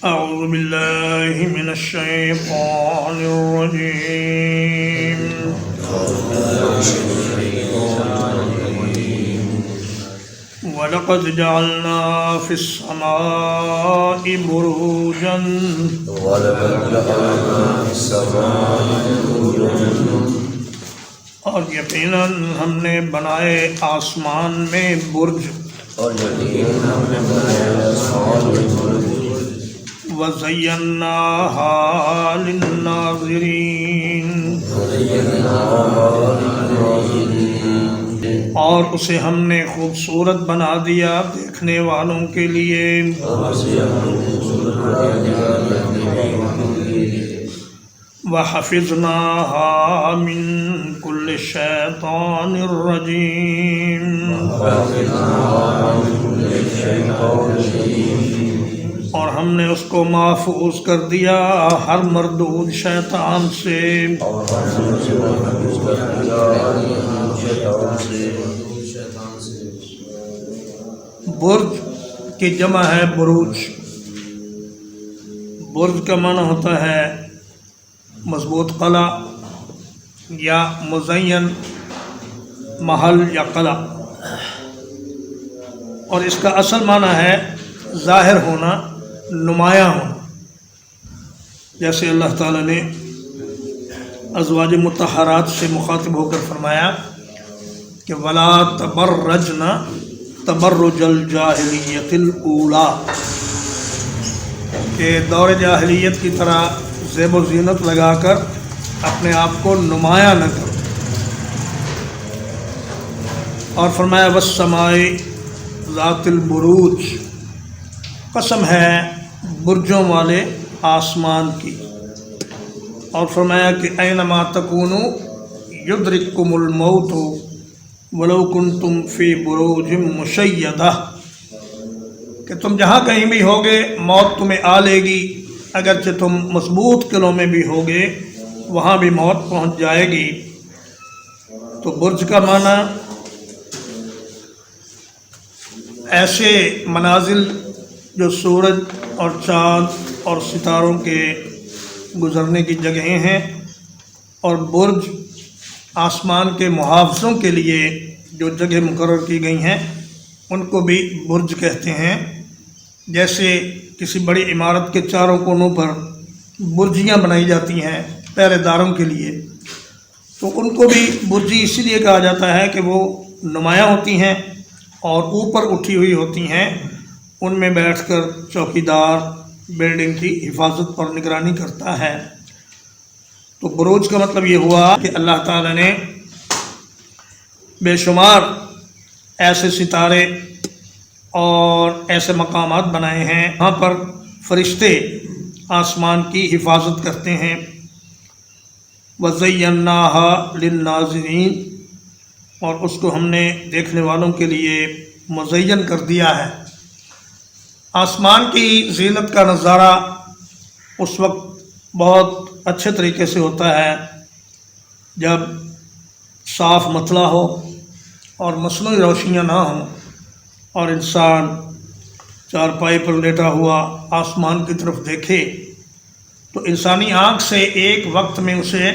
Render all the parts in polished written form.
أعوذ بالله من الشيطان الرجيم. وَلَقَدْ جَعَلْنَا فِي السَّمَاءِ بُرُوجًا اور یقیناً ہم نے بنائے آسمان میں برج. وَزَيَّنَّاهَا لِلنَّاظِرِينَ اور اسے ہم نے خوبصورت بنا دیا دیکھنے والوں کے لیے. وَحَفِظْنَاهَا مِن كُلِّ شَيْطَانٍ رَّجِيمٍ اور ہم نے اس کو محفوظ کر دیا ہر مردود شیطان سے. برج کی جمع ہے بروج. برج کا معنی ہوتا ہے مضبوط قلعہ یا مزین محل یا قلعہ، اور اس کا اصل معنی ہے ظاہر ہونا، نمایاں ہونا. جیسے اللہ تعالیٰ نے ازواج مطہرات سے مخاطب ہو کر فرمایا کہ وَلَا تَبَرَّجْنَ تَبَرُّجَ الْجَاهِلِيَّةِ الْأُولَى، کہ دور جاہلیت کی طرح زیب و زینت لگا کر اپنے آپ کو نمایاں نہ کرو. اور فرمایا وَالسَّمَاءِ ذَاتِ الْبُرُوجِ، قسم ہے برجوں والے آسمان کی. اور فرمایا کہ اینما تکونوا یدرککم الموت ولو کنتم فی بروج مشیدہ، کہ تم جہاں کہیں بھی ہوگے موت تمہیں آ لے گی، اگرچہ تم مضبوط قلعوں میں بھی ہوگے وہاں بھی موت پہنچ جائے گی. تو برج کا معنی ایسے منازل جو سورج اور چاند اور ستاروں کے گزرنے کی جگہیں ہیں، اور برج آسمان کے محافظوں کے لیے جو جگہ مقرر کی گئی ہیں ان کو بھی برج کہتے ہیں. جیسے کسی بڑی عمارت کے چاروں کونوں پر برجیاں بنائی جاتی ہیں پہرے داروں کے لیے، تو ان کو بھی برجی اسی لیے کہا جاتا ہے کہ وہ نمایاں ہوتی ہیں اور اوپر اٹھی ہوئی ہوتی ہیں. ان میں بیٹھ کر چوکیدار بلڈنگ کی حفاظت اور نگرانی کرتا ہے. تو بروج کا مطلب یہ ہوا کہ اللہ تعالیٰ نے بے شمار ایسے ستارے اور ایسے مقامات بنائے ہیں وہاں پر فرشتے آسمان کی حفاظت کرتے ہیں. وَزَيَّنَّاهَا لِلنَّاظِرِينَ اور اس کو ہم نے دیکھنے والوں کے لیے مزین کر دیا ہے. آسمان کی زینت کا نظارہ اس وقت بہت اچھے طریقے سے ہوتا ہے جب صاف مطلع ہو اور مصنوعی روشنیاں نہ ہوں، اور انسان چارپائی پر لیٹا ہوا آسمان کی طرف دیکھے تو انسانی آنکھ سے ایک وقت میں اسے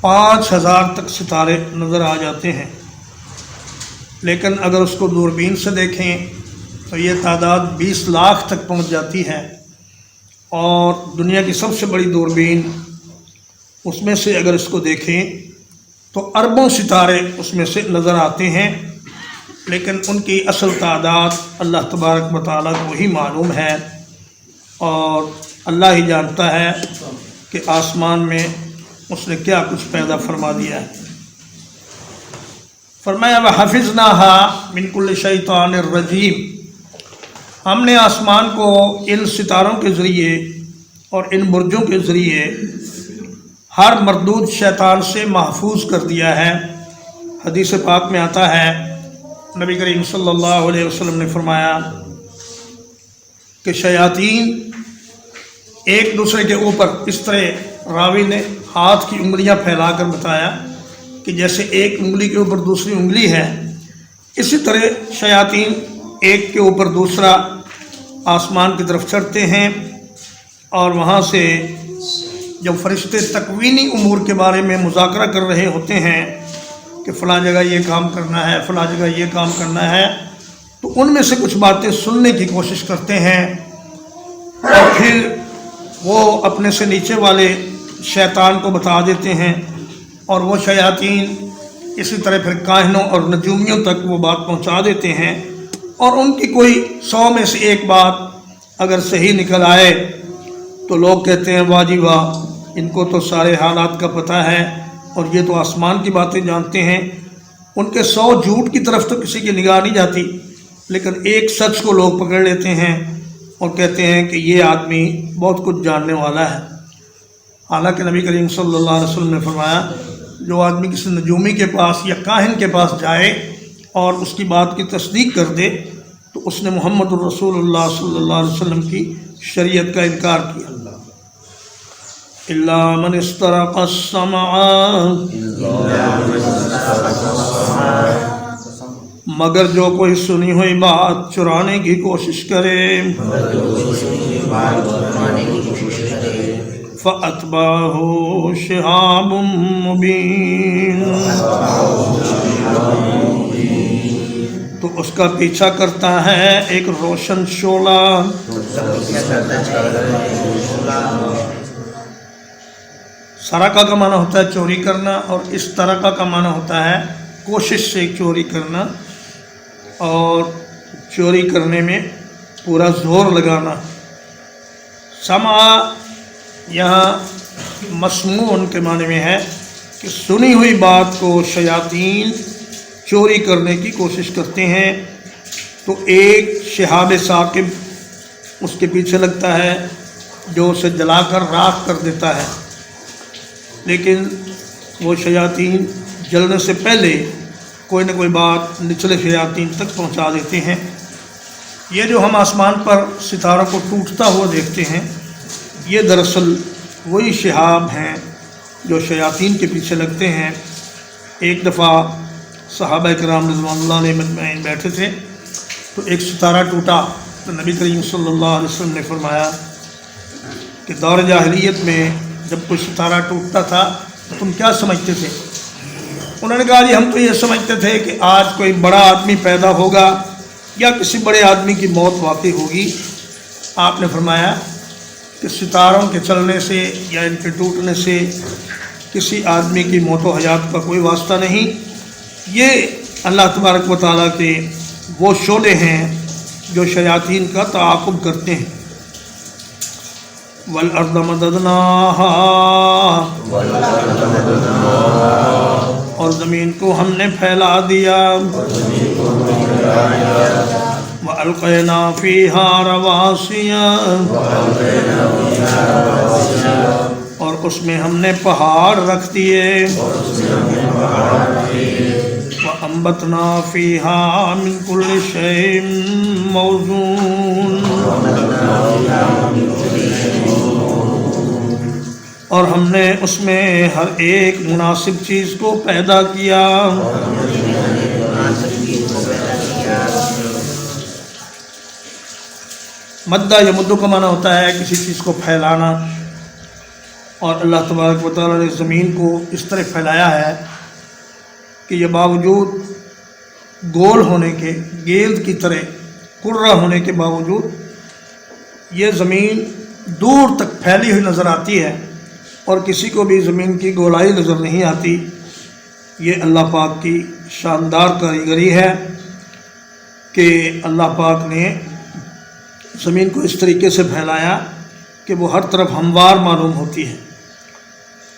5000 تک ستارے نظر آ جاتے ہیں. لیکن اگر اس کو دوربین سے دیکھیں تو یہ تعداد 20 لاکھ تک پہنچ جاتی ہے. اور دنیا کی سب سے بڑی دوربین اس میں سے اگر اس کو دیکھیں تو اربوں ستارے اس میں سے نظر آتے ہیں، لیکن ان کی اصل تعداد اللہ تبارک و تعالیٰ کو ہی معلوم ہے، اور اللہ ہی جانتا ہے کہ آسمان میں اس نے کیا کچھ پیدا فرما دیا ہے. فرمایا وَحَفِظْنَاهَا مِن كُلِّ شَيْطَانٍ رَّجِيمٍ، ہم نے آسمان کو ان ستاروں کے ذریعے اور ان برجوں کے ذریعے ہر مردود شیطان سے محفوظ کر دیا ہے. حدیث پاک میں آتا ہے نبی کریم صلی اللہ علیہ وسلم نے فرمایا کہ شیاطین ایک دوسرے کے اوپر، اس طرح راوی نے ہاتھ کی انگلیاں پھیلا کر بتایا کہ جیسے ایک انگلی کے اوپر دوسری انگلی ہے، اسی طرح شیاطین ایک کے اوپر دوسرا آسمان کی طرف چڑھتے ہیں اور وہاں سے جب فرشتے تکوینی امور کے بارے میں مذاکرہ کر رہے ہوتے ہیں کہ فلاں جگہ یہ کام کرنا ہے، فلاں جگہ یہ کام کرنا ہے، تو ان میں سے کچھ باتیں سننے کی کوشش کرتے ہیں، اور پھر وہ اپنے سے نیچے والے شیطان کو بتا دیتے ہیں، اور وہ شیاطین اسی طرح پھر کاہنوں اور نجومیوں تک وہ بات پہنچا دیتے ہیں، اور ان کی کوئی 100 میں سے ایک بات اگر صحیح نکل آئے تو لوگ کہتے ہیں واہ جی واہ، ان کو تو سارے حالات کا پتہ ہے اور یہ تو آسمان کی باتیں جانتے ہیں۔ ان کے 100 جھوٹ کی طرف تو کسی کی نگاہ نہیں جاتی، لیکن ایک سچ کو لوگ پکڑ لیتے ہیں اور کہتے ہیں کہ یہ آدمی بہت کچھ جاننے والا ہے۔ حالانکہ نبی کریم صلی اللہ علیہ وسلم نے فرمایا جو آدمی کسی نجومی کے پاس یا کاہن کے پاس جائے اور اس کی بات کی تصدیق کر دے تو اس نے محمد الرسول اللہ صلی اللہ علیہ وسلم کی شریعت کا انکار کیا۔ الا من استرق السمع، مگر جو کوئی سنی ہوئی بات چرانے کی کوشش کرے، فَأَتْبَعَهُ شِهَابٌ مُّبِينٌ، تو اس کا پیچھا کرتا ہے ایک روشن شعلہ۔ سرقہ کا معنی ہوتا ہے چوری کرنا، اور استرقہ کا معنی ہوتا ہے کوشش سے چوری کرنا اور چوری کرنے میں پورا زور لگانا۔ سمع یہاں مسموع کے معنی میں ہے کہ سنی ہوئی بات کو شیاطین چوری کرنے کی کوشش کرتے ہیں، تو ایک شہاب ثاقب اس کے پیچھے لگتا ہے جو اسے جلا کر راکھ کر دیتا ہے، لیکن وہ شیاطین جلنے سے پہلے کوئی نہ کوئی بات نچلے شیاطین تک پہنچا دیتے ہیں۔ یہ جو ہم آسمان پر ستاروں کو ٹوٹتا ہوا دیکھتے ہیں، یہ دراصل وہی شہاب ہیں جو شیاطین کے پیچھے لگتے ہیں۔ ایک دفعہ صحابہ کرام رضوان اللہ علیہ مجمعین بیٹھے تھے تو ایک ستارہ ٹوٹا، تو نبی کریم صلی اللہ علیہ وسلم نے فرمایا کہ دور جاہلیت میں جب کوئی ستارہ ٹوٹتا تھا تو تم کیا سمجھتے تھے؟ انہوں نے کہا جی ہم تو یہ سمجھتے تھے کہ آج کوئی بڑا آدمی پیدا ہوگا یا کسی بڑے آدمی کی موت واقع ہوگی۔ آپ نے فرمایا کہ ستاروں کے چلنے سے یا ان کے ٹوٹنے سے کسی آدمی کی موت و حیات کا کوئی واسطہ نہیں، یہ اللہ تبارک و تعالیٰ کے وہ شعلے ہیں جو شیاطین کا تعاقب کرتے ہیں۔ وَالْأَرْضَ مَدَدْنَاهَا، اور زمین کو ہم نے پھیلا دیا، وَأَلْقَيْنَا فِيهَا رَوَاسِيَ، اور اس میں ہم نے پہاڑ رکھ دیے، وَأَنبَتْنَا فِيهَا مِن كُلِّ شَيْءٍ مَّوْزُونٍ، اور ہم نے اس میں ہر ایک مناسب چیز کو پیدا کیا۔ مدہ یا مدو کا معنی ہوتا ہے کسی چیز کو پھیلانا، اور اللہ تبارک و تعالیٰ نے زمین کو اس طرح پھیلایا ہے کہ یہ باوجود گول ہونے کے، گیند کی طرح کرہ ہونے کے باوجود یہ زمین دور تک پھیلی ہوئی نظر آتی ہے، اور کسی کو بھی زمین کی گولائی نظر نہیں آتی۔ یہ اللہ پاک کی شاندار کاریگری ہے کہ اللہ پاک نے زمین کو اس طریقے سے پھیلایا کہ وہ ہر طرف ہموار معلوم ہوتی ہے۔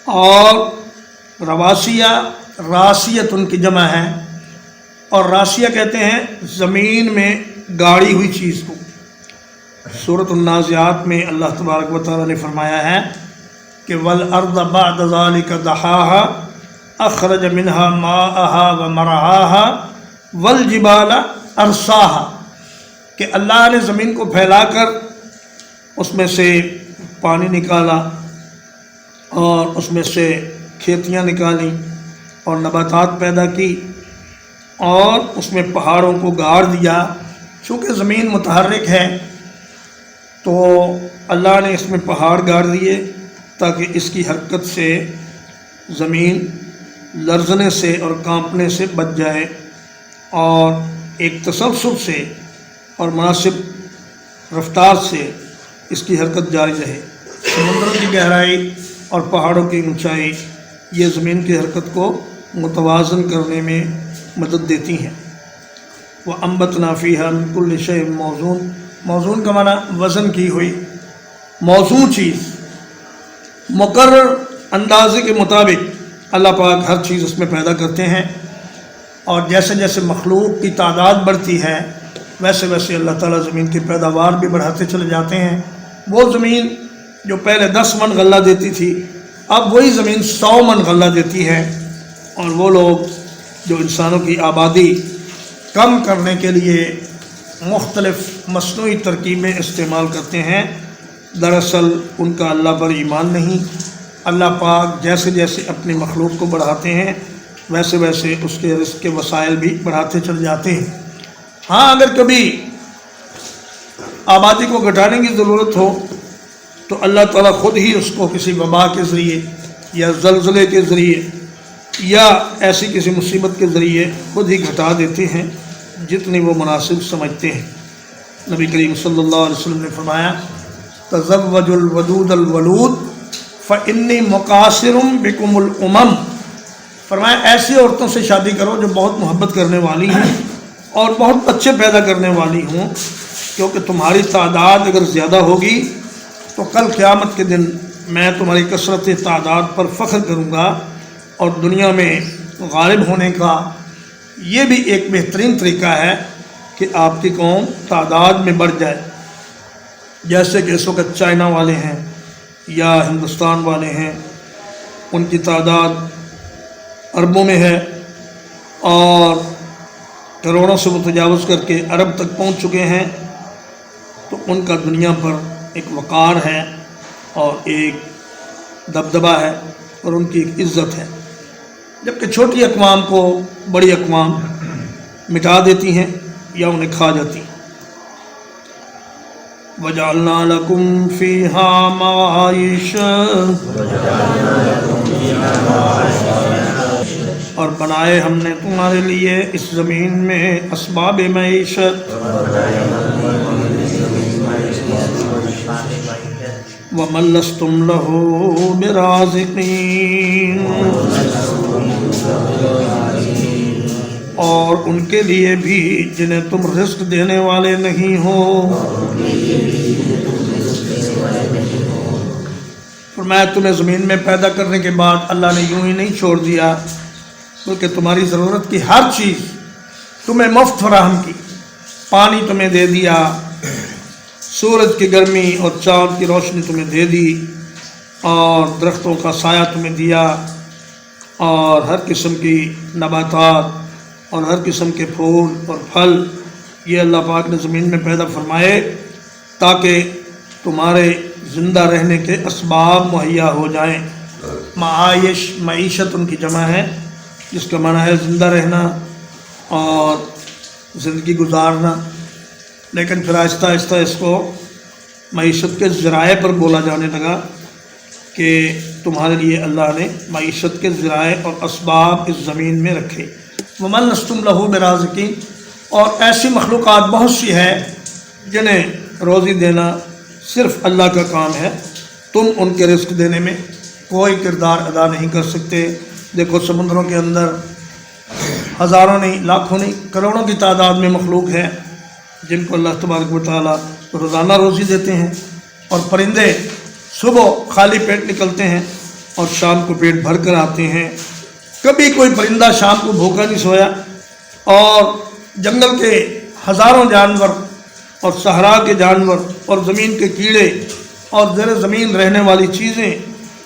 اور رواسیہ، راسیت ان کی جمع ہے، اور راسیہ کہتے ہیں زمین میں گاڑی ہوئی چیز کو۔ سورۃ النازعات میں اللہ تبارک و تعالیٰ نے فرمایا ہے کہ وَالْأَرْضَ بَعْدَ ذَلِكَ دَحَاهَا أَخْرَجَ مِنْهَا مَاءَهَا وَمَرْعَاهَا وَالْجِبَالَ أَرْسَاهَا، کہ اللہ نے زمین کو پھیلا کر اس میں سے پانی نکالا اور اس میں سے کھیتیاں نکالیں اور نباتات پیدا کی، اور اس میں پہاڑوں کو گاڑ دیا۔ چونکہ زمین متحرک ہے تو اللہ نے اس میں پہاڑ گاڑ دیے تاکہ اس کی حرکت سے زمین لرزنے سے اور کانپنے سے بچ جائے اور ایک تسلسل سے اور مناسب رفتار سے اس کی حرکت جاری رہے۔ سمندروں کی گہرائی اور پہاڑوں کی اونچائی یہ زمین کی حرکت کو متوازن کرنے میں مدد دیتی ہیں۔ وَأَنبَتْنَا فِيهَا مِن كُلِّ شَيْءٍ موزون، موزون کا معنی وزن کی ہوئی، موزون چیز، مقرر اندازے کے مطابق اللہ پاک ہر چیز اس میں پیدا کرتے ہیں، اور جیسے جیسے مخلوق کی تعداد بڑھتی ہے ویسے ویسے اللہ تعالیٰ زمین کی پیداوار بھی بڑھاتے چلے جاتے ہیں۔ وہ زمین جو پہلے 10 من غلہ دیتی تھی اب وہی زمین 100 من غلہ دیتی ہے، اور وہ لوگ جو انسانوں کی آبادی کم کرنے کے لیے مختلف مصنوعی ترکیبیں استعمال کرتے ہیں، دراصل ان کا اللہ پر ایمان نہیں۔ اللہ پاک جیسے جیسے اپنی مخلوق کو بڑھاتے ہیں ویسے ویسے اس کے رزق کے وسائل بھی بڑھاتے چلے جاتے ہیں۔ ہاں اگر کبھی آبادی کو گھٹانے کی ضرورت ہو تو اللہ تعالیٰ خود ہی اس کو کسی وبا کے ذریعے یا زلزلے کے ذریعے یا ایسی کسی مصیبت کے ذریعے خود ہی گھٹا دیتے ہیں جتنی وہ مناسب سمجھتے ہیں۔ نبی کریم صلی اللہ علیہ وسلم نے فرمایا تزوجوا الودود الولود فإنی مقاصر بکم الامم، فرمایا ایسی عورتوں سے شادی کرو جو بہت محبت کرنے والی ہیں اور بہت بچے پیدا کرنے والی ہوں، کیونکہ تمہاری تعداد اگر زیادہ ہوگی تو کل قیامت کے دن میں تمہاری کثرت تعداد پر فخر کروں گا، اور دنیا میں غالب ہونے کا یہ بھی ایک بہترین طریقہ ہے کہ آپ کی قوم تعداد میں بڑھ جائے، جیسے کہ اس وقت چائنا والے ہیں یا ہندوستان والے ہیں، ان کی تعداد اربوں میں ہے اور کروڑوں سے متجاوز کر کے ارب تک پہنچ چکے ہیں، تو ان کا دنیا پر ایک وقار ہے اور ایک دبدبہ ہے اور ان کی ایک عزت ہے، جبکہ چھوٹی اقوام کو بڑی اقوام مٹا دیتی ہیں یا انہیں کھا جاتی ہیں۔ وَجَعَلْنَا لَكُمْ فِيهَا مَعَائِشَ، اور بنائے ہم نے تمہارے لیے اس زمین میں اسباب معیشت، وَمَن لَّسْتُمْ لَهُ بِرَازِقِينَ، اور ان کے لیے بھی جنہیں تم رزق دینے والے نہیں ہو۔ فرمایا تمہیں زمین میں پیدا کرنے کے بعد اللہ نے یوں ہی نہیں چھوڑ دیا، بلکہ تمہاری ضرورت کی ہر چیز تمہیں مفت فراہم کی، پانی تمہیں دے دیا، سورج کی گرمی اور چاند کی روشنی تمہیں دے دی، اور درختوں کا سایہ تمہیں دیا، اور ہر قسم کی نباتات اور ہر قسم کے پھول اور پھل یہ اللہ پاک نے زمین میں پیدا فرمائے تاکہ تمہارے زندہ رہنے کے اسباب مہیا ہو جائیں۔ معائش، معیشت ان کی جمع ہے جس کا معنی ہے زندہ رہنا اور زندگی گزارنا، لیکن پھر آہستہ آہستہ اس کو معیشت کے ذرائع پر بولا جانے لگا کہ تمہارے لیے اللہ نے معیشت کے ذرائع اور اسباب اس زمین میں رکھے۔ وَمَن لَّسْتُمْ لَهُ بِرَازِقِينَ، اور ایسی مخلوقات بہت سی ہے جنہیں روزی دینا صرف اللہ کا کام ہے، تم ان کے رزق دینے میں کوئی کردار ادا نہیں کر سکتے۔ دیکھو سمندروں کے اندر ہزاروں نہیں، لاکھوں نہیں، کروڑوں کی تعداد میں مخلوق ہے جن کو اللہ تبارک و تعالیٰ روزانہ روزی دیتے ہیں، اور پرندے صبح خالی پیٹ نکلتے ہیں اور شام کو پیٹ بھر کر آتے ہیں، کبھی کوئی پرندہ شام کو بھوکا نہیں سویا، اور جنگل کے ہزاروں جانور اور صحرا کے جانور اور زمین کے کیڑے اور زیر زمین رہنے والی چیزیں،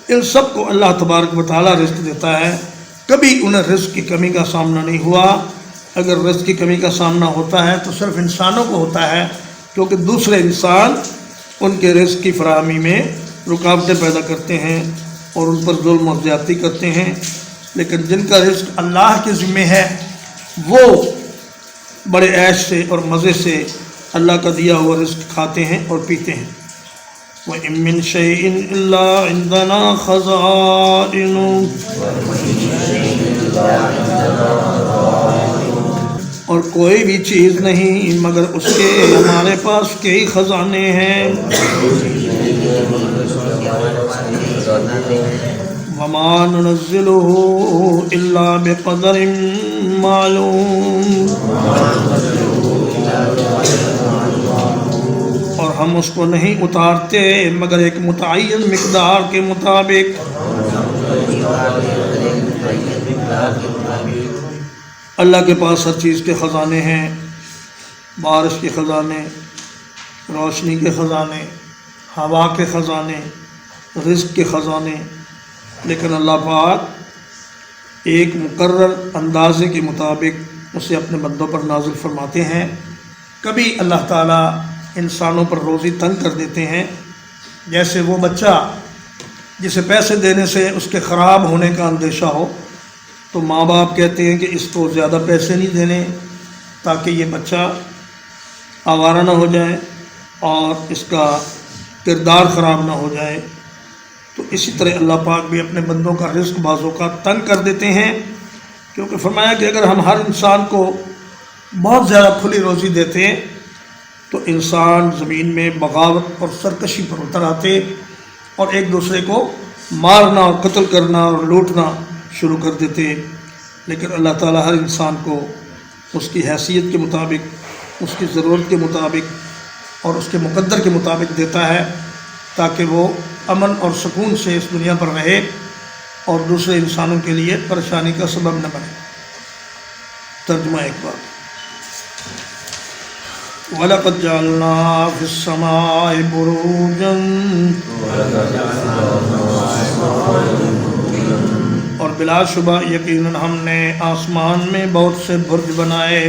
ان سب کو اللہ تبارک و تعالیٰ رزق دیتا ہے، کبھی انہیں رزق کی کمی کا سامنا نہیں ہوا۔ اگر رزق کی کمی کا سامنا ہوتا ہے تو صرف انسانوں کو ہوتا ہے، کیونکہ دوسرے انسان ان کے رزق کی فراہمی میں رکاوٹیں پیدا کرتے ہیں اور ان پر ظلم و زیادتی کرتے ہیں، لیکن جن کا رزق اللہ کے ذمہ ہے وہ بڑے عیش سے اور مزے سے اللہ کا دیا ہوا رزق کھاتے ہیں اور پیتے ہیں۔ وَإِن مِّن شَيْءٍ إِلَّا عِندَنَا خَزَائِنُهُ، اور کوئی بھی چیز نہیں مگر اس کے ہمارے پاس کئی خزانے ہیں. وَمَا نُنَزِّلُهُ إِلَّا بِقَدَرٍ مَّعْلُومٍ، اور ہم اس کو نہیں اتارتے مگر ایک متعین مقدار کے مطابق. اللہ کے پاس ہر چیز کے خزانے ہیں، بارش کے خزانے، روشنی کے خزانے، ہوا کے خزانے، رزق کے خزانے، لیکن اللہ پاک ایک مقرر اندازے کے مطابق اسے اپنے بندوں پر نازل فرماتے ہیں. کبھی اللہ تعالیٰ انسانوں پر روزی تنگ کر دیتے ہیں، جیسے وہ بچہ جسے پیسے دینے سے اس کے خراب ہونے کا اندیشہ ہو تو ماں باپ کہتے ہیں کہ اس کو زیادہ پیسے نہیں دینے تاکہ یہ بچہ آوارہ نہ ہو جائے اور اس کا کردار خراب نہ ہو جائے. تو اسی طرح اللہ پاک بھی اپنے بندوں کا رزق بعض اوقات تنگ کر دیتے ہیں، کیونکہ فرمایا کہ اگر ہم ہر انسان کو بہت زیادہ کھلی روزی دیتے تو انسان زمین میں بغاوت اور سرکشی پر اتر آتے اور ایک دوسرے کو مارنا اور قتل کرنا اور لوٹنا شروع کر دیتے. لیکن اللہ تعالیٰ ہر انسان کو اس کی حیثیت کے مطابق، اس کی ضرورت کے مطابق اور اس کے مقدر کے مطابق دیتا ہے تاکہ وہ امن اور سکون سے اس دنیا پر رہے اور دوسرے انسانوں کے لیے پریشانی کا سبب نہ بنے. ترجمہ ایک بار: وَلَقَدْ جَعَلْنَا فِي السَّمَاءِ بُرُوجًا، اور بلا شبہ یقیناً ہم نے آسمان میں بہت سے برج بنائے.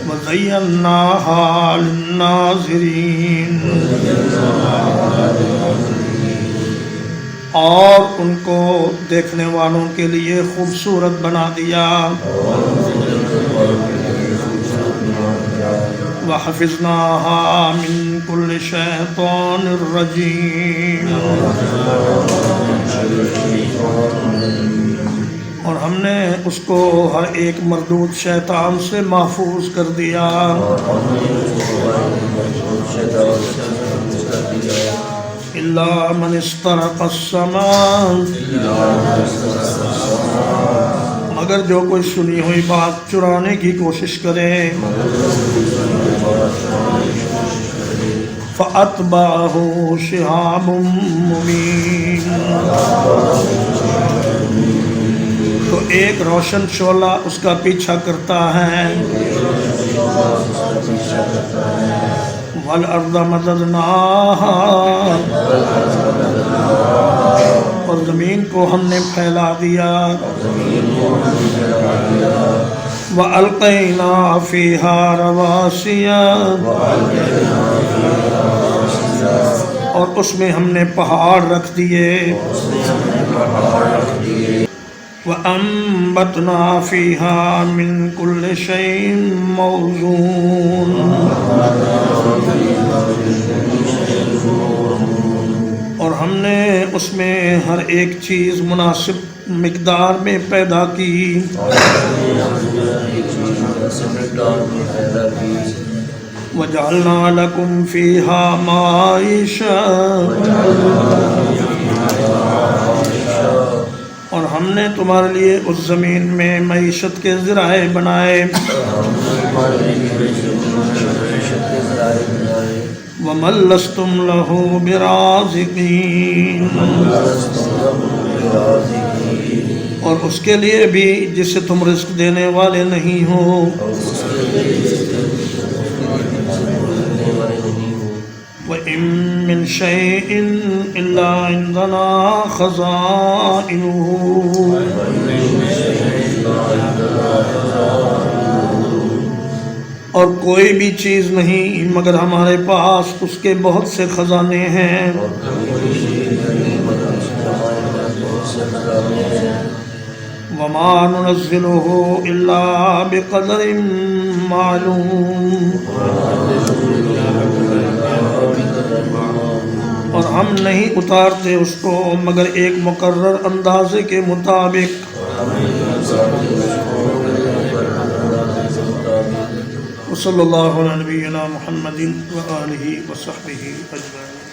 وَزَيَّنَّاهَا لِلنَّاظِرِينَ، اور ان کو دیکھنے والوں کے لیے خوبصورت بنا دیا. وَحَفِظْنَاهَا مِن كُلِّ شَيْطَانٍ رَّجِيمٍ، اور ہم نے اس کو ہر ایک مردود شیطان سے محفوظ کر دیا. إِلَّا مَنِ اسْتَرَقَ السَّمَاءَ، مگر جو کوئی سنی ہوئی بات چرانے کی کوشش کرے. فَأَتْبَعَهُ شِهَابٌ مُّبِينٌ، تو ایک روشن شعلہ اس کا پیچھا کرتا ہے. وَالْأَرْضَ مَدَدْنَاهَا، اور زمین کو ہم نے پھیلا دیا. وَأَلْقَيْنَا فِيهَا رَوَاسِيَ، اور اس میں ہم نے پہاڑ رکھ دیے. وَأَنبَتْنَا فِيهَا مِن كُلِّ شَيْءٍ مَّوْزُونٍ، اور ہم نے اس میں ہر ایک چیز مناسب مقدار میں پیدا کی. وَجَعَلْنَا لَكُمْ فِيهَا مَعَائِشَةً، اور ہم نے تمہارے لیے اس زمین میں معیشت کے ذرائع بنائے. وَمَن لَّسْتُمْ لَهُ بِرَازِقِينَ، اور اس کے لیے بھی جسے تم رزق دینے والے نہیں ہو. وَإِن مِّن شَيْءٍ إِلَّا عِندَنَا خَزَائِنُهُ، اور کوئی بھی چیز نہیں مگر ہمارے پاس اس کے بہت سے خزانے ہیں. وَمَا نُنَزِّلُهُ إِلَّا بِقَدَرٍ مَّعْلُومٍ، ہم نہیں اتارتے اس کو مگر ایک مقرر اندازے کے مطابق. وصلی اللہ علی نبینا محمد وآلہ وصحبہ اجمعین.